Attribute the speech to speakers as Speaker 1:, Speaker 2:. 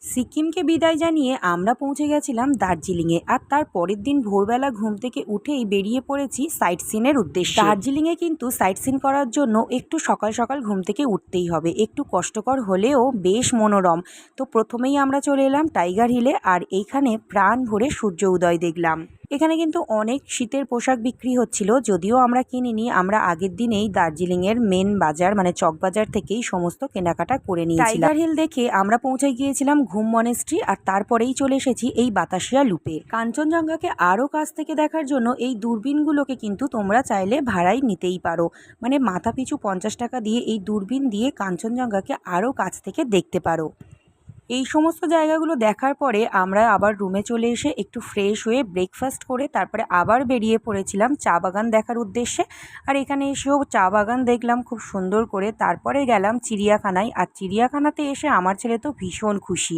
Speaker 1: সিকিমকে বিদায় জানিয়ে আমরা পৌঁছে গেছিলাম দার্জিলিংয়ে, আর তার পরের দিন ভোরবেলা ঘুম থেকে উঠেই বেরিয়ে পড়েছি সাইট সিনের উদ্দেশ্যে। দার্জিলিংয়ে কিন্তু সাইট সিন করার জন্য একটু সকাল সকাল ঘুম থেকে উঠতেই হবে, একটু কষ্টকর হলেও বেশ মনোরম। তো প্রথমেই আমরা চলে এলাম টাইগার হিলে, আর এইখানে প্রাণ ভরে সূর্য উদয় দেখলাম। এখানে কিন্তু অনেক শীতের পোশাক বিক্রি হচ্ছিল, যদিও আমরা কিনিনি। আমরা আগের দিনেই দার্জিলিংয়ের মেন বাজার মানে চক বাজার থেকেই সমস্ত কেনাকাটা করে নিয়েছিলাম। টাইগার হিল দেখে আমরা পৌঁছে গিয়েছিলাম ঘুম মনেস্ট্রি, আর তারপরেই চলে এসেছি এই বাতাসিয়া লুপে। কাঞ্চনজঙ্ঘাকে আরও কাছ থেকে দেখার জন্য এই দূরবীনগুলোকে কিন্তু তোমরা চাইলে ভাড়াই নিতেই পারো, মানে মাথা পিছু 50 টাকা দিয়ে এই দূরবীন দিয়ে কাঞ্চনজঙ্ঘাকে আরও কাছ থেকে দেখতে পারো। এই সমস্ত জায়গাগুলো দেখার পরে আমরা আবার রুমে চলে এসে একটু ফ্রেশ হয়ে ব্রেকফাস্ট করে তারপরে আবার বেরিয়ে পড়েছিলাম চা বাগান দেখার উদ্দেশ্যে। আর এখানে এসেও চা বাগান দেখলাম খুব সুন্দর করে। তারপরে গেলাম চিড়িয়াখানায়, আর চিড়িয়াখানাতে এসে আমার ছেলে তো ভীষণ খুশি।